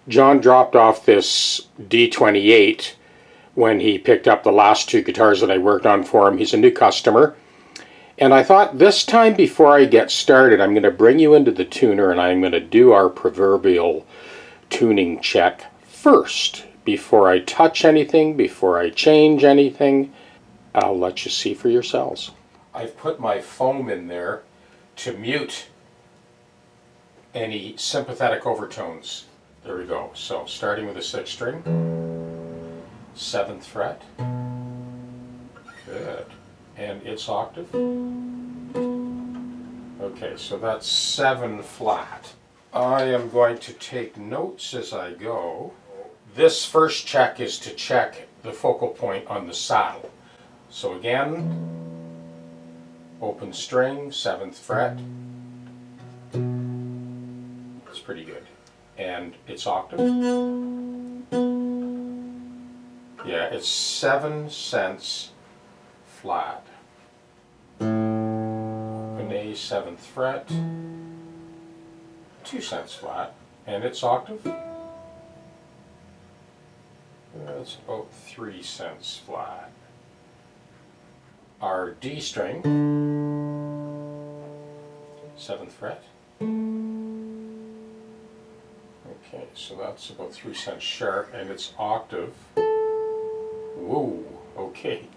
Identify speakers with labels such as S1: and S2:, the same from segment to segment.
S1: John dropped off this D-28 when he picked up the last two guitars that I worked on for him. He's a new customer. And I thought this time before I get started, I'm going to bring you into the tuner and I'm going to do our proverbial tuning check first. Before I touch anything, before I change anything, I'll let you see for yourselves. I've put my foam in there to mute any sympathetic overtones. There we go. So starting with the 6th string, 7th fret, good, and its octave. Okay, so that's 7 flat. I am going to take notes as I go. This first check is to check the focal point on the saddle. So again, open string, 7th fret. It's pretty good. And its octave. Yeah, it's 7 cents flat. Open A, 7th fret. 2 cents flat. And its octave. That's about 3 cents flat. Our D string, 7th fret. Okay, so that's about 3 cents sharp, and its octave, whoa, okay,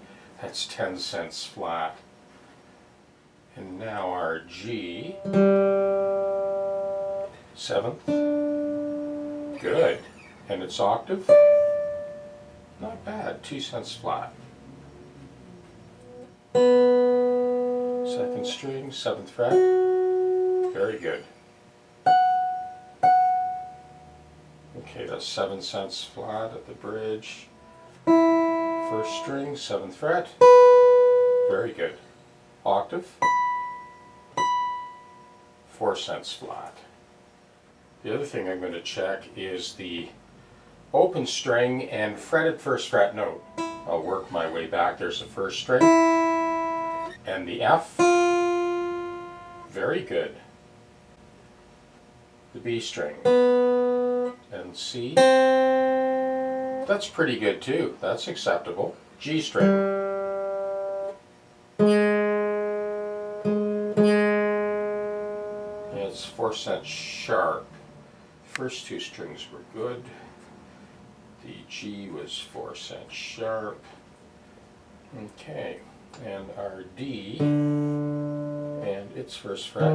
S1: that's 10 cents flat. And now our G, 7th, good, and its octave, not bad, 2 cents flat. 2nd string, 7th fret, very good. Okay, that's 7 cents flat at the bridge. 1st string, 7th fret, very good. Octave, 4 cents flat. The other thing I'm going to check is the open string and fretted 1st fret note. I'll work my way back. There's the 1st string and the F, very good. The B string and C, that's pretty good too, that's acceptable. G string, it's 4 cents sharp. First 2 strings were good. The G was 4 cents sharp. Okay, and our D and its 1st fret.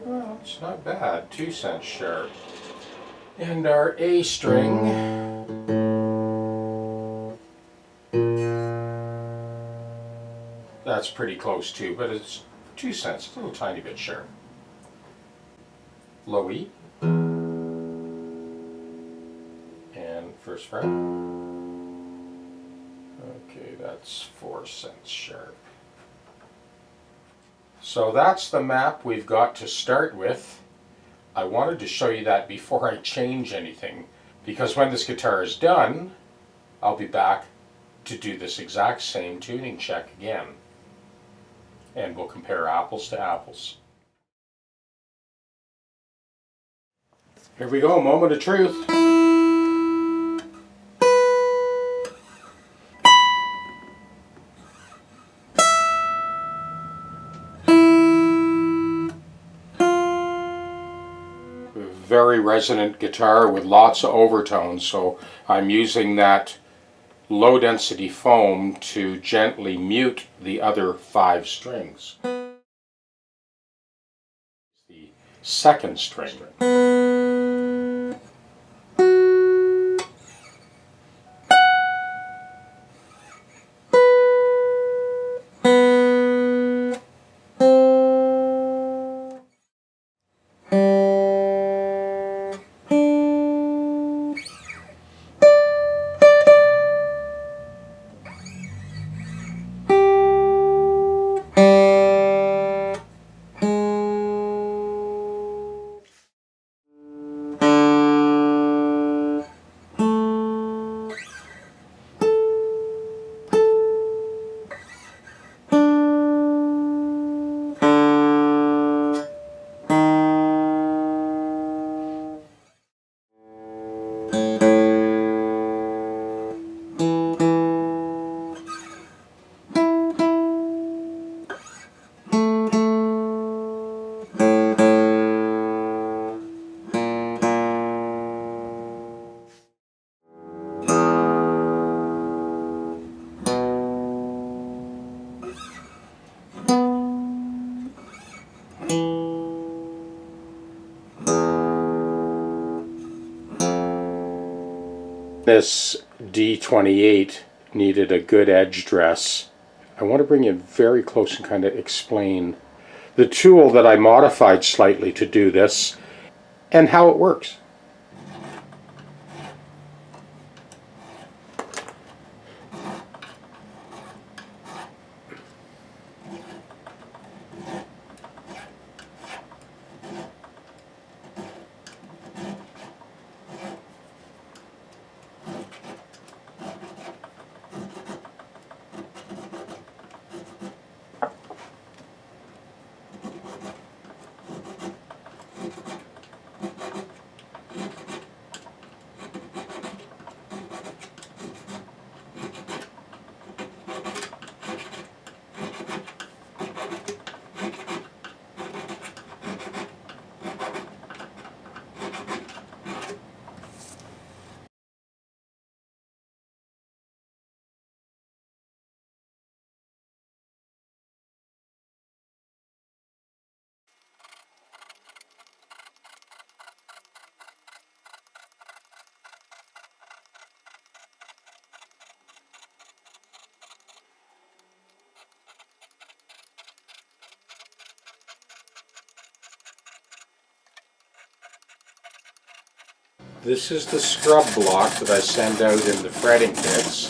S1: Well, it's not bad, 2 cents sharp. And our A string, that's pretty close too, but it's 2 cents, a little tiny bit sharp. Low E and 1st fret. Okay, that's 4 cents sharp. So that's the map we've got to start with. I wanted to show you that before I change anything, because when this guitar is done, I'll be back to do this exact same tuning check again. And we'll compare apples to apples. Here we go, moment of truth. Very resonant guitar with lots of overtones, so I'm using that low density foam to gently mute the other 5 strings. The 2nd string. this D-28 needed a good edge dress, I want to bring you very close and kind of explain the tool that I modified slightly to do this and how it works. This is the scrub block that I send out in the fretting kits.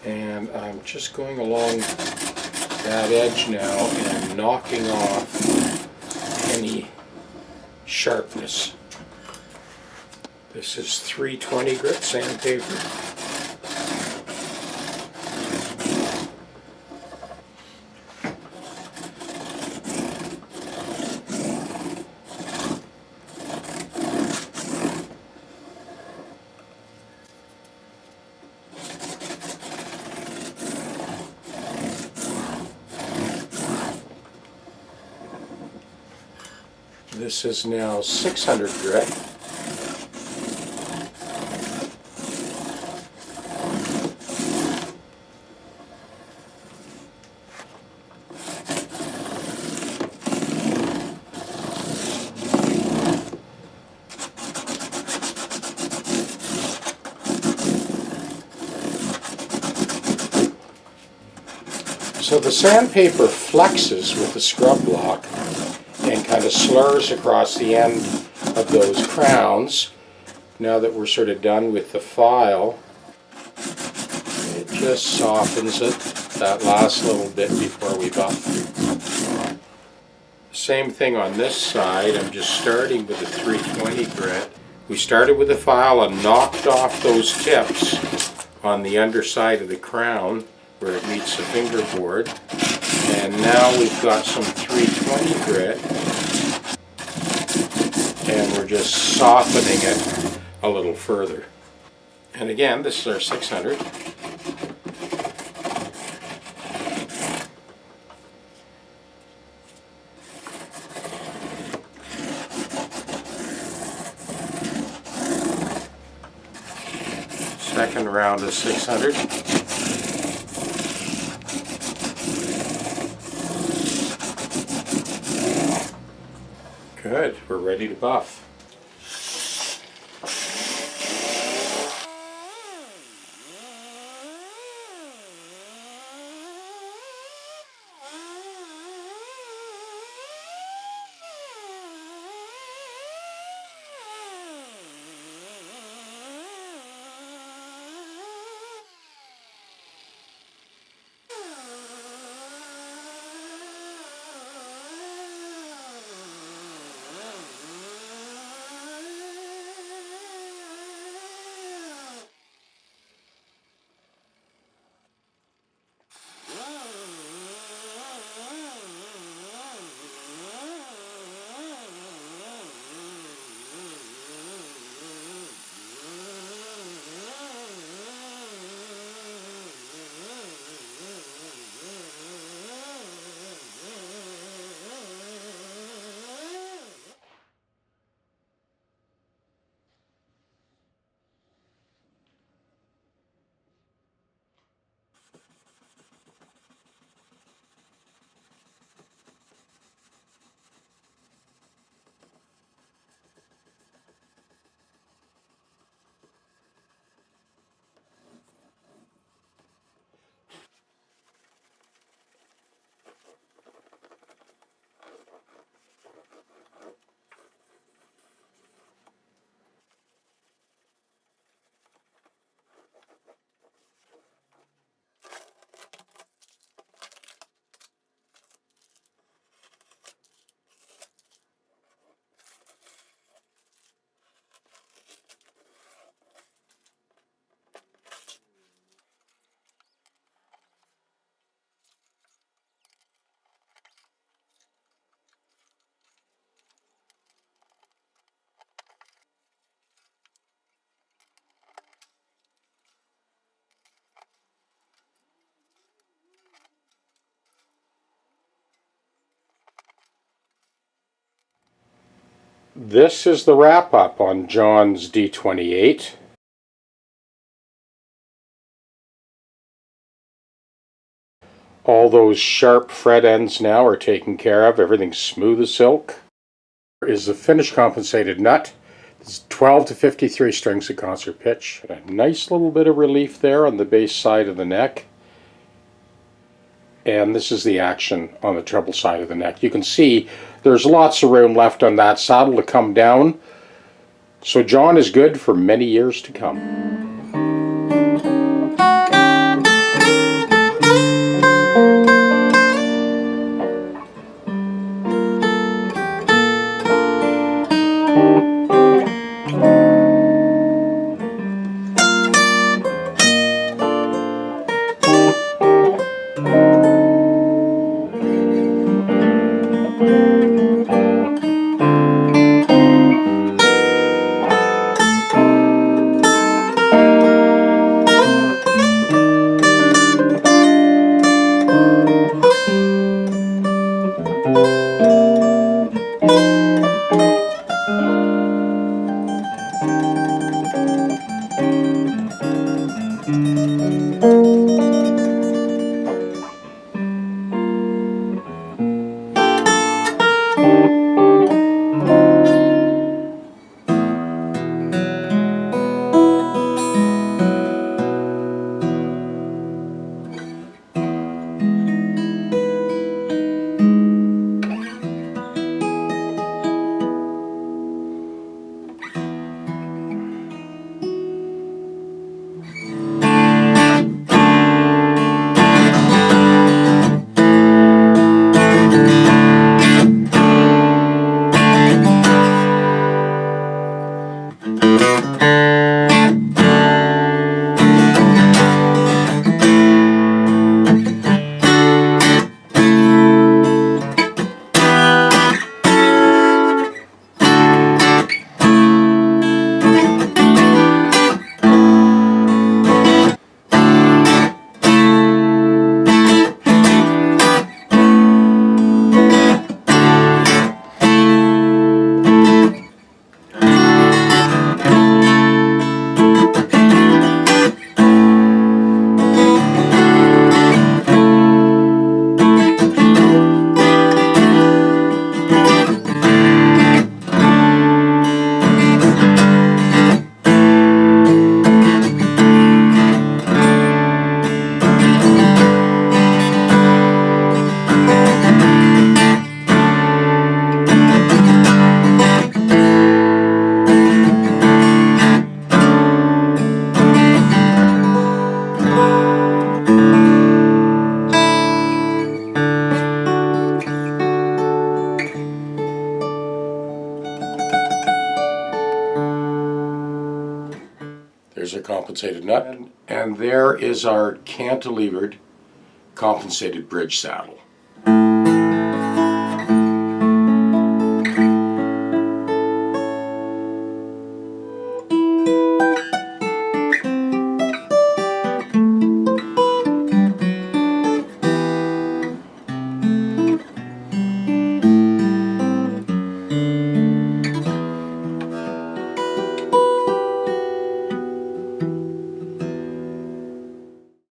S1: And I'm just going along that edge now and knocking off any sharpness. This is 320 grit sandpaper. This is now 600 grit. So the sandpaper flexes with the scrub block and kind of slurs across the end of those crowns. Now that we're sort of done with the file, it just softens it, that last little bit before we buff. Same thing on this side. I'm just starting with a 320 grit. We started with the file and knocked off those tips on the underside of the crown where it meets the fingerboard. And now we've got some 320 grit, and we're just softening it a little further. And again, this is our 600. Second round of 600. Good, we're ready to buff. this is the wrap-up on John's D-28. All those sharp fret ends now are taken care of. Everything's smooth as silk. Here is the finished compensated nut. It's 12 to 53 strings of concert pitch. And a nice little bit of relief there on the bass side of the neck. And this is the action on the treble side of the neck. You can see there's lots of room left on that saddle to come down. So John is good for many years to come. There's our compensated nut, and there is our cantilevered compensated bridge saddle.